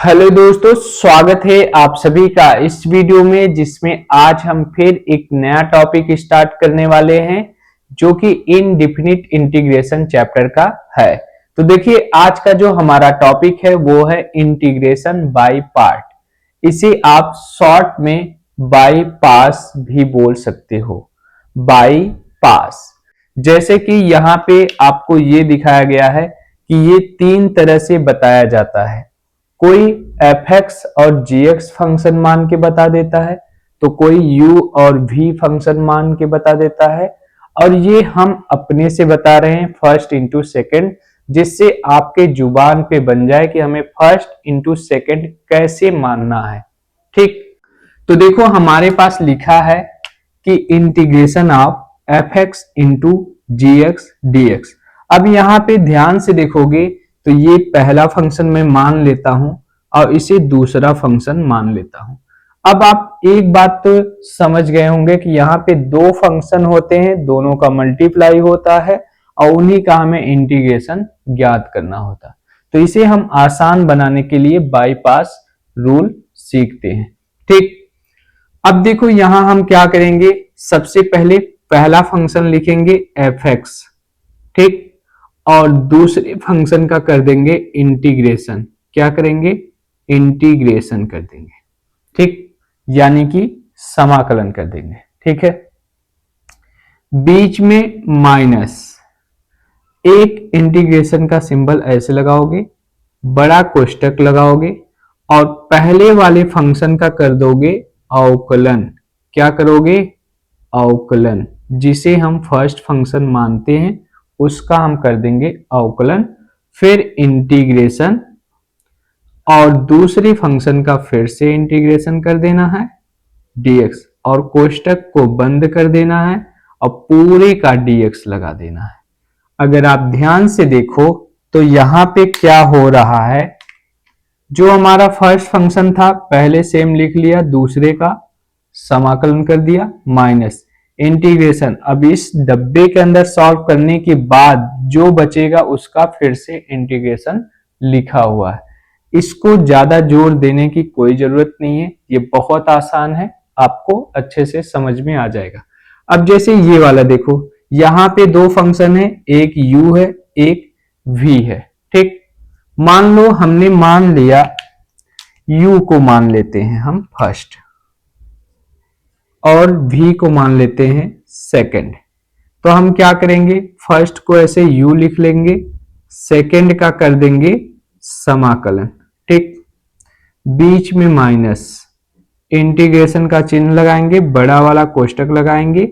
Hello दोस्तों, स्वागत है आप सभी का इस वीडियो में, जिसमें आज हम फिर एक नया टॉपिक स्टार्ट करने वाले हैं जो कि इनडिफिनिट इंटीग्रेशन चैप्टर का है। तो देखिए, आज का जो हमारा टॉपिक है वो है इंटीग्रेशन बाय पार्ट। इसे आप शॉर्ट में बाय पास भी बोल सकते हो, बाय पास। जैसे कि यहाँ पे आपको ये दिखाया गया है कि ये तीन तरह से बताया जाता है। कोई f(x) और g(x) फंक्शन मान के बता देता है, तो कोई u और v फंक्शन मान के बता देता है, और ये हम अपने से बता रहे हैं फर्स्ट इंटू सेकेंड, जिससे आपके जुबान पे बन जाए कि हमें फर्स्ट इंटू सेकेंड कैसे मानना है। ठीक, तो देखो हमारे पास लिखा है कि integration of f(x) into g) dx। अब यहाँ पे ध्यान से देखोगे तो ये पहला फंक्शन मैं मान लेता हूं और इसे दूसरा फंक्शन मान लेता हूं। अब आप एक बात तो समझ गए होंगे कि यहाँ पे दो फंक्शन होते हैं, दोनों का मल्टीप्लाई होता है और उन्हीं का हमें इंटीग्रेशन ज्ञात करना होता है। तो इसे हम आसान बनाने के लिए बाय पास रूल सीखते हैं। ठीक, अब देखो यहां हम क्या करेंगे, सबसे पहले पहला फंक्शन लिखेंगे f(x), ठीक, और दूसरे फंक्शन का कर देंगे इंटीग्रेशन। क्या करेंगे? इंटीग्रेशन कर देंगे। ठीक, यानी कि समाकलन कर देंगे। ठीक है, बीच में माइनस, एक इंटीग्रेशन का सिंबल ऐसे लगाओगे, बड़ा कोष्टक लगाओगे और पहले वाले फंक्शन का कर दोगे अवकलन। क्या करोगे? अवकलन। जिसे हम फर्स्ट फंक्शन मानते हैं उसका हम कर देंगे अवकलन, फिर इंटीग्रेशन, और दूसरे फंक्शन का फिर से इंटीग्रेशन कर देना है dx, और कोष्टक को बंद कर देना है और पूरे का dx लगा देना है। अगर आप ध्यान से देखो तो यहां पे क्या हो रहा है, जो हमारा फर्स्ट फंक्शन था पहले सेम लिख लिया, दूसरे का समाकलन कर दिया, माइनस इंटीग्रेशन। अब इस डब्बे के अंदर सॉल्व करने के बाद जो बचेगा उसका फिर से इंटीग्रेशन लिखा हुआ है। इसको ज्यादा जोर देने की कोई जरूरत नहीं है, ये बहुत आसान है, आपको अच्छे से समझ में आ जाएगा। अब जैसे ये वाला देखो, यहाँ पे दो फंक्शन है, एक u है एक v है। ठीक, मान लो हमने मान लिया u को मान लेते हैं हम फर्स्ट और v को मान लेते हैं सेकंड। तो हम क्या करेंगे, फर्स्ट को ऐसे u लिख लेंगे, सेकंड का कर देंगे समाकलन। ठीक, बीच में माइनस, इंटीग्रेशन का चिन्ह लगाएंगे, बड़ा वाला कोष्टक लगाएंगे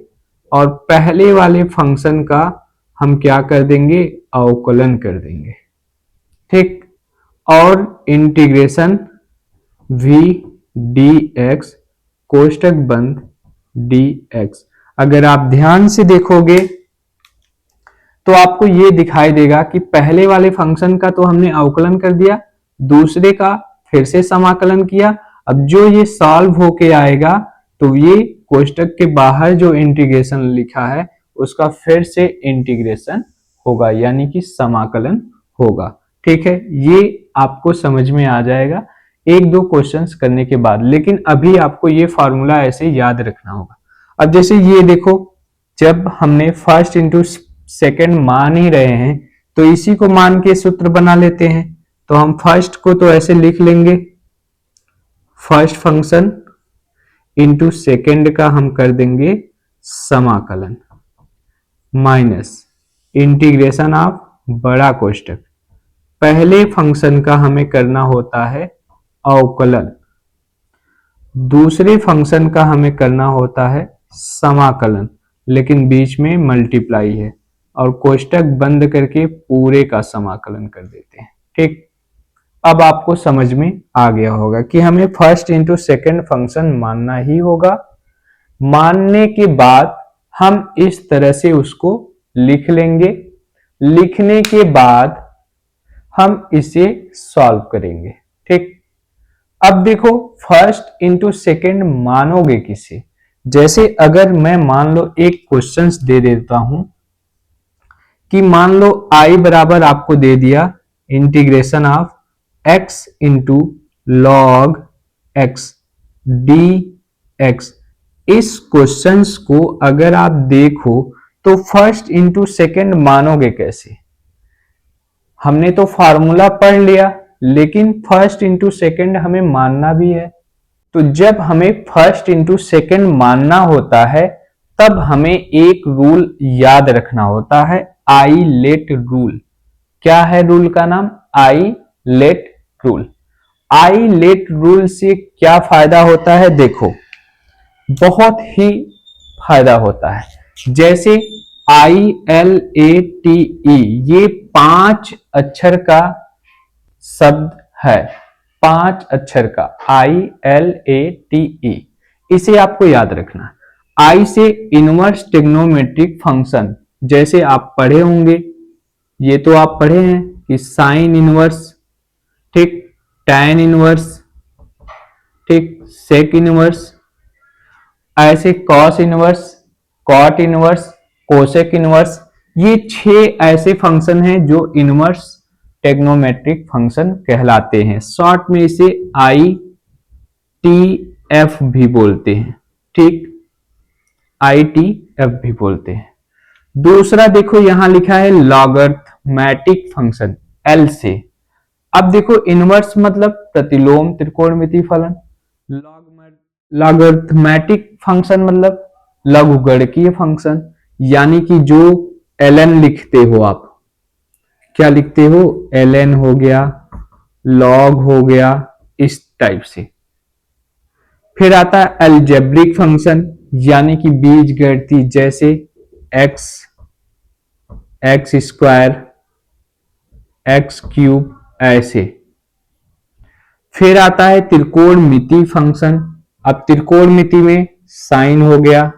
और पहले वाले फंक्शन का हम क्या कर देंगे, अवकलन कर देंगे। ठीक, और इंटीग्रेशन v dx, कोष्टक बंद dx। अगर आप ध्यान से देखोगे तो आपको ये दिखाई देगा कि पहले वाले फंक्शन का तो हमने अवकलन कर दिया, दूसरे का फिर से समाकलन किया। अब जो ये सॉल्व होके आएगा तो ये कोष्टक के बाहर जो इंटीग्रेशन लिखा है उसका फिर से इंटीग्रेशन होगा, यानी कि समाकलन होगा। ठीक है, ये आपको समझ में आ जाएगा एक दो क्वेश्चंस करने के बाद, लेकिन अभी आपको ये फॉर्मूला ऐसे याद रखना होगा। अब जैसे ये देखो, जब हमने फर्स्ट इंटू सेकेंड मान ही रहे हैं तो इसी को मान के सूत्र बना लेते हैं। तो हम फर्स्ट को तो ऐसे लिख लेंगे, फर्स्ट फंक्शन इंटू सेकेंड का हम कर देंगे समाकलन, माइनस इंटीग्रेशन ऑफ बड़ा कोष्टक, पहले फंक्शन का हमें करना होता है अवकलन, दूसरे फंक्शन का हमें करना होता है समाकलन, लेकिन बीच में मल्टीप्लाई है, और कोष्टक बंद करके पूरे का समाकलन कर देते हैं। ठीक, अब आपको समझ में आ गया होगा कि हमें फर्स्ट इंटू सेकेंड फंक्शन मानना ही होगा। मानने के बाद हम इस तरह से उसको लिख लेंगे, लिखने के बाद हम इसे सॉल्व करेंगे। ठीक, अब देखो फर्स्ट इंटू सेकेंड मानोगे किसे, जैसे अगर मैं मान लो एक क्वेश्चंस दे देता हूं कि मान लो i बराबर आपको दे दिया integration of x into log x dx। इस क्वेश्चंस को अगर आप देखो तो फर्स्ट इंटू सेकेंड मानोगे कैसे? हमने तो फॉर्मूला पढ़ लिया, लेकिन फर्स्ट इंटू सेकेंड हमें मानना भी है। तो जब हमें फर्स्ट इंटू सेकेंड मानना होता है तब हमें एक रूल याद रखना होता है, आई लेट रूल। क्या है रूल का नाम? I let rule. I let rule से क्या फायदा होता है? देखो, बहुत ही फायदा होता है। जैसे ILATE ये 5 अक्षर का शब्द है, 5 अक्षर का ILATE, इसे आपको याद रखना। आई से इनवर्स ट्रिग्नोमेट्रिक फंक्शन, जैसे आप पढ़े होंगे, ये तो आप पढ़े हैं कि साइन इनवर्स, ठीक, टैन इनवर्स, ठीक, सेक इनवर्स, ऐसे cos inverse, cot inverse, cosec inverse, ये 6 ऐसे फंक्शन हैं जो इनवर्स ट्रिग्नोमेट्रिक फंक्शन कहलाते हैं। शॉर्ट में इसे ITF भी बोलते हैं, ठीक, ITF भी बोलते हैं। दूसरा देखो यहां लिखा है लॉगरिथमेटिक फंक्शन, L से। अब देखो इनवर्स मतलब प्रतिलोम त्रिकोणमिति फलन, लॉगरिथमेटिक फंक्शन मतलब लघुगणकीय फंक्शन, यानी कि जो ln लिखते हो आप, क्या लिखते हो? ln हो गया, log हो गया, इस टाइप से। फिर आता है अलजेब्रिक फंक्शन, यानी कि बीजगणितीय, जैसे x स्क्वायर, x क्यूब, ऐसे। फिर आता है त्रिकोणमिति फंक्शन। अब त्रिकोणमिति में साइन हो गया,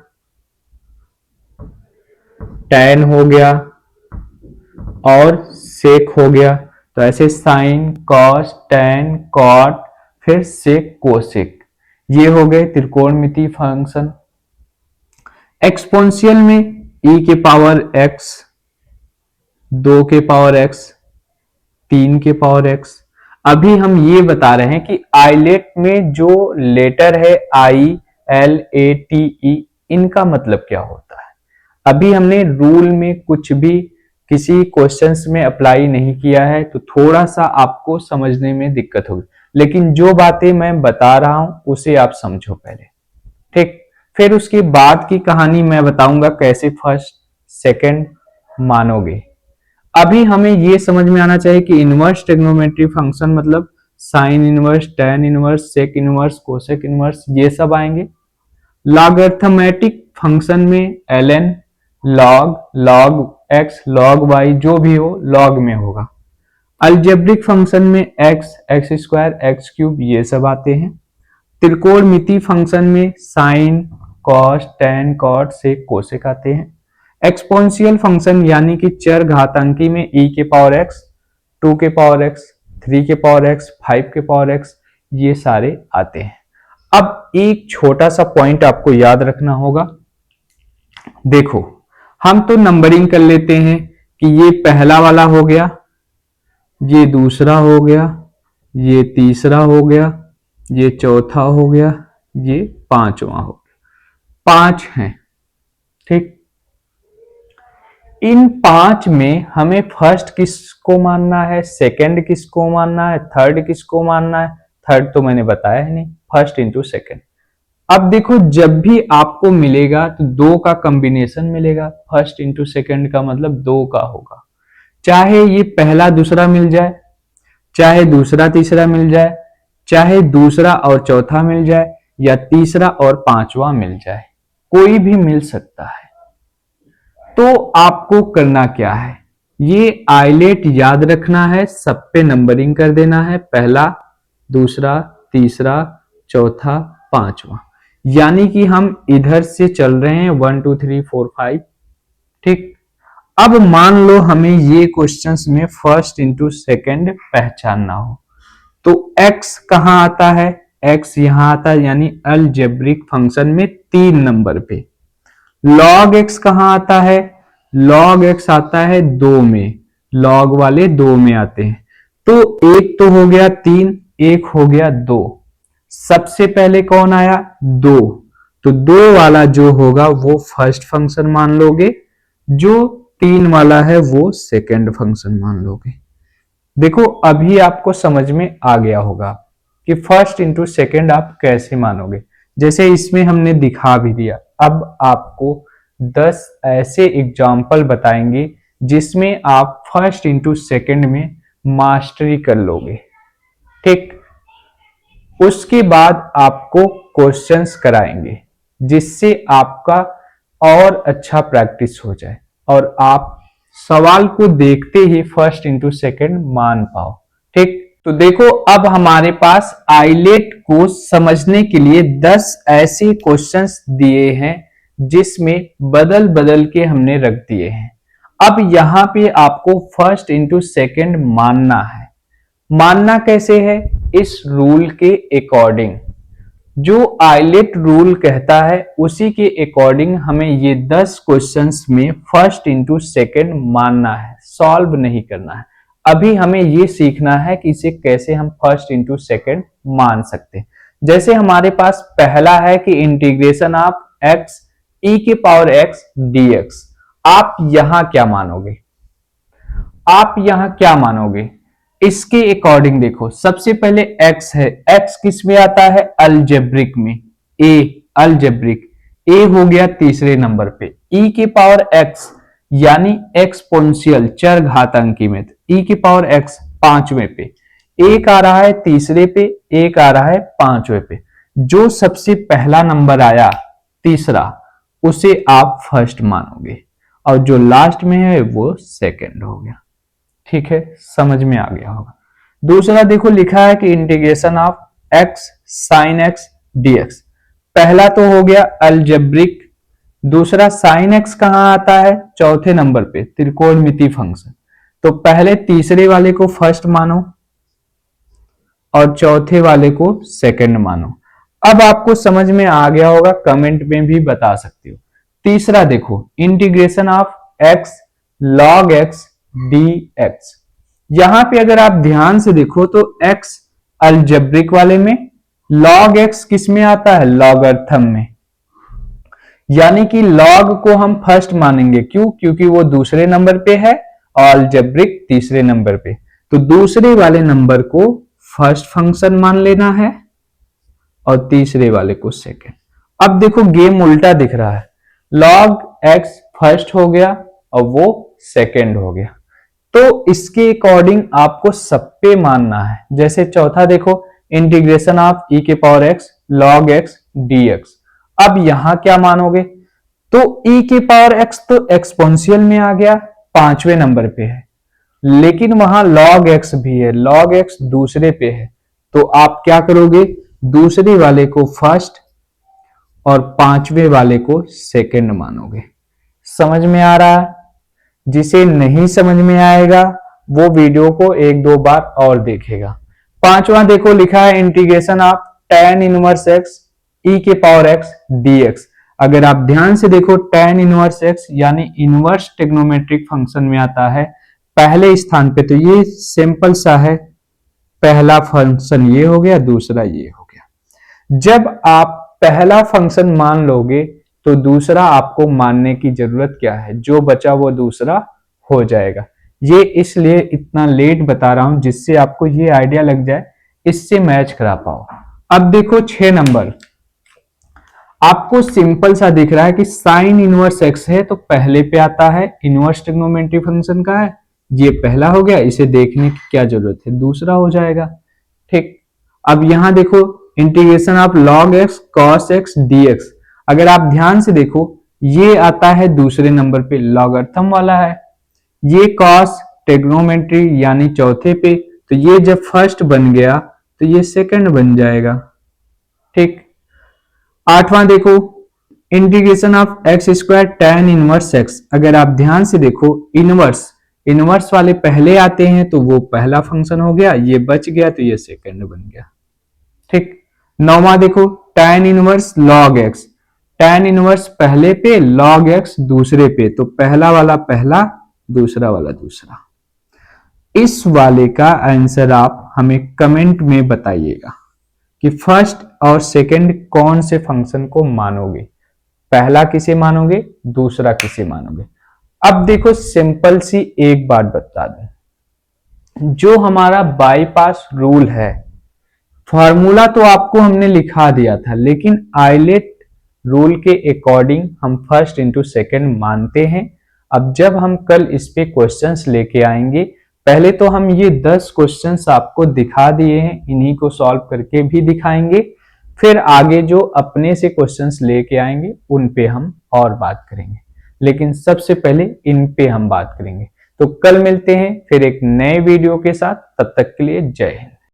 टैन हो गया और सेक हो गया। तो ऐसे साइन, कॉस, टैन, कॉट, फिर सेक, कोसेक, ये हो गए त्रिकोणमिति फंक्शन। एक्सपोनेंशियल में e के पावर x, 2 के पावर x, 3 के पावर x। अभी हम ये बता रहे हैं कि आइलेट में जो लेटर है ILATE, इनका मतलब क्या होता है। अभी हमने रूल में कुछ भी किसी क्वेश्चंस में अप्लाई नहीं किया है, तो थोड़ा सा आपको समझने में दिक्कत होगी, लेकिन जो बातें मैं बता रहा हूं उसे आप समझो पहले, ठीक। फिर उसके बाद की कहानी मैं बताऊंगा कैसे फर्स्ट सेकंड मानोगे। अभी हमें यह समझ में आना चाहिए कि इनवर्स ट्रिग्नोमेट्री फंक्शन मतलब sine inverse, tan inverse, sec inverse, cosec inverse, ये सब आएंगे। लॉगरिथमेटिक फंक्शन में ln, log, log x, log y, जो भी हो log में होगा। अलजेब्रिक फंक्शन में x स्क्वायर, x क्यूब, ये सब आते हैं। त्रिकोणमिति फंक्शन में साइन, कॉस, टैन, कॉट, सेक, कोसेक आते हैं। एक्सपोनेंशियल फंक्शन यानी कि चर घातांकी में e के पावर x, 2 के पावर x, 3 के पावर x, 5 के पावर x, ये सारे आते हैं। अब एक छोटा सा पॉइंट आपको याद रखना होगा। देखो, हम तो नंबरिंग कर लेते हैं कि ये पहला वाला हो गया, ये दूसरा हो गया, ये तीसरा हो गया, ये चौथा हो गया, ये पांचवा हो गया। 5 हैं, ठीक। इन 5 में हमें फर्स्ट किसको मानना है, सेकंड किसको मानना है, थर्ड किसको मानना है। थर्ड तो मैंने बताया है नहीं, फर्स्ट इंटू सेकंड। अब देखो, जब भी आपको मिलेगा तो 2 का कॉम्बिनेशन मिलेगा। फर्स्ट इंटू सेकंड का मतलब 2 का होगा, चाहे ये पहला दूसरा मिल जाए, चाहे दूसरा तीसरा मिल जाए, चाहे दूसरा और चौथा मिल जाए, या तीसरा और पांचवा मिल जाए, कोई भी मिल सकता है। तो आपको करना क्या है, ये आइलेट याद रखना है, सब पे नंबरिंग कर देना है, पहला, दूसरा, तीसरा, चौथा, पांचवा। यानी कि हम इधर से चल रहे हैं 1 2 3 4 5, ठीक। अब मान लो हमें ये क्वेश्चंस में फर्स्ट इंटू सेकंड पहचानना हो, तो x कहां आता है, x यहां आता है, यानी अलजेब्रिक फंक्शन में 3 नंबर पे। log x कहां आता है, log x आता है 2 में, log वाले 2 में आते हैं। तो एक तो हो गया 3, एक हो गया 2, सबसे पहले कौन आया 2, तो 2 वाला जो होगा वो फर्स्ट फंक्शन मान लोगे, जो 3 वाला है वो सेकंड फंक्शन मान लोगे। देखो अभी आपको समझ में आ गया होगा कि फर्स्ट इंटू सेकंड आप कैसे मानोगे, जैसे इसमें हमने दिखा भी दिया। अब आपको 10 ऐसे एग्जाम्पल बताएंगे जिसमें आप फर्स्ट इंटू सेकंड में मास्टरी कर लोगे। ठीक, उसके बाद आपको क्वेश्चंस कराएंगे जिससे आपका और अच्छा प्रैक्टिस हो जाए और आप सवाल को देखते ही फर्स्ट इंटू सेकंड मान पाओ। ठीक, तो देखो अब हमारे पास आइलेट को समझने के लिए 10 ऐसे क्वेश्चंस दिए हैं जिसमें बदल बदल के हमने रख दिए हैं। अब यहां पे आपको फर्स्ट इंटू सेकंड मानना है। मानना कैसे है, इस रूल के अकॉर्डिंग, जो आइलेट रूल कहता है उसी के अकॉर्डिंग हमें ये 10 क्वेश्चंस में फर्स्ट इंटू सेकंड मानना है, सॉल्व नहीं करना है। अभी हमें ये सीखना है कि इसे कैसे हम फर्स्ट इंटू सेकंड मान सकते हैं। जैसे हमारे पास पहला है कि इंटीग्रेशन ऑफ x e के पावर x dx। आप यहां क्या मानोगे, आप यहां क्या मानोगे, इसके अकॉर्डिंग देखो। सबसे पहले x है, x किस में आता है अलजेब्रिक में, a अलजेब्रिक, a हो गया तीसरे नंबर पे, e के पावर x यानी एक्सपोनेंशियल चर घातांकी में, e के पावर x पांचवें पे, एक आ रहा है तीसरे पे, एक आ रहा है पांचवें पे। जो सबसे पहला नंबर आया तीसरा उसे आप फर्स्ट मानोगे और जो लास्ट में है वो सेकंड हो गया। ठीक है, समझ में आ गया होगा। दूसरा देखो लिखा है कि integration of x sin x dx। पहला तो हो गया अलजेब्रिक, दूसरा sin x कहां आता है चौथे नंबर पे, त्रिकोणमिति फंक्शन। तो पहले तीसरे वाले को फर्स्ट मानो और चौथे वाले को सेकंड मानो। अब आपको समझ में आ गया होगा, कमेंट में भी बता सकते हो। तीसरा देखो integration of x log x dx। यहां पे अगर आप ध्यान से देखो तो x अलजेब्रिक वाले में, log x किस में आता है लॉगरिथम में, यानी कि log को हम फर्स्ट मानेंगे। क्यों, क्योंकि वो दूसरे नंबर पे है और अलजेब्रिक तीसरे नंबर पे, तो दूसरे वाले नंबर को फर्स्ट फंक्शन मान लेना है और तीसरे वाले को सेकंड। अब देखो गेम उल्टा दिख रहा है, log x फर्स्ट हो गया और वो सेकंड हो गया, तो इसके अकॉर्डिंग आपको सब पे मानना है। जैसे चौथा देखो इंटीग्रेशन ऑफ e के power x log x dx। अब यहां क्या मानोगे, तो e के पावर x तो एक्सपोनेंशियल में आ गया, पांचवें नंबर पे है, लेकिन वहां log x भी है, log x दूसरे पे है, तो आप क्या करोगे दूसरे वाले को फर्स्ट और पांचवें वाले को सेकंड मानोगे। समझ में आ रहा है? जिसे नहीं समझ में आएगा वो वीडियो को एक दो बार और देखेगा। पांचवा देखो लिखा है integration of tan inverse x e के पावर x dx। अगर आप ध्यान से देखो tan इनवर्स x यानी इनवर्स ट्रिग्नोमेट्रिक फंक्शन में आता है पहले स्थान पे, तो ये सिंपल सा है, पहला फंक्शन ये हो गया, दूसरा ये हो गया। जब आप पहला फंक्शन मान लोगे तो दूसरा आपको मानने की जरूरत क्या है, जो बचा वो दूसरा हो जाएगा। ये इसलिए इतना लेट बता रहा हूं जिससे आपको ये आइडिया लग जाए, इससे मैच करा पाओ। अब देखो 6 नंबर, आपको सिंपल सा दिख रहा है कि साइन इनवर्स x है तो पहले पे आता है, इनवर्स ट्रिग्नोमेट्रिक फंक्शन का है, ये पहला हो गया, इसे देखने की क्या जरूरत है, दूसरा हो जाएगा। ठीक, अब यहां देखो integration of log x cos x dx। अगर आप ध्यान से देखो ये आता है दूसरे नंबर पे, लॉगरिथम वाला है, ये cos ट्रिग्नोमेट्री यानी चौथे पे, तो ये जब फर्स्ट बन गया तो ये सेकंड बन जाएगा। ठीक, आठवां देखो integration of x square tan inverse x। अगर आप ध्यान से देखो इनवर्स वाले पहले आते हैं तो वो पहला फंक्शन हो गया, ये बच गया तो ये सेकंड बन गया। ठीक, नौवां देखो tan inverse log x। tan inverse पहले पे, log x दूसरे पे, तो पहला वाला पहला, दूसरा वाला दूसरा। इस वाले का आंसर आप हमें कमेंट में बताइएगा कि फर्स्ट और सेकंड कौन से फंक्शन को मानोगे, पहला किसे मानोगे, दूसरा किसे मानोगे। अब देखो सिंपल सी एक बात बता दूं, जो हमारा बाईपास रूल है, फॉर्मूला तो आपको हमने लिखा दिया था, लेकिन आइलेट रूल के अकॉर्डिंग हम फर्स्ट इंटू सेकेंड मानते हैं। अब जब हम कल इस पे क्वेश्चंस लेके आएंगे, पहले तो हम ये 10 क्वेश्चंस आपको दिखा दिए हैं, इन्हीं को सॉल्व करके भी दिखाएंगे, फिर आगे जो अपने से क्वेश्चंस लेके आएंगे उन पे हम और बात करेंगे, लेकिन सबसे पहले इन पे हम बात करेंगे। तो कल मिलते हैं फिर एक नए वीडियो के साथ, तब तक के लिए जय हिंद।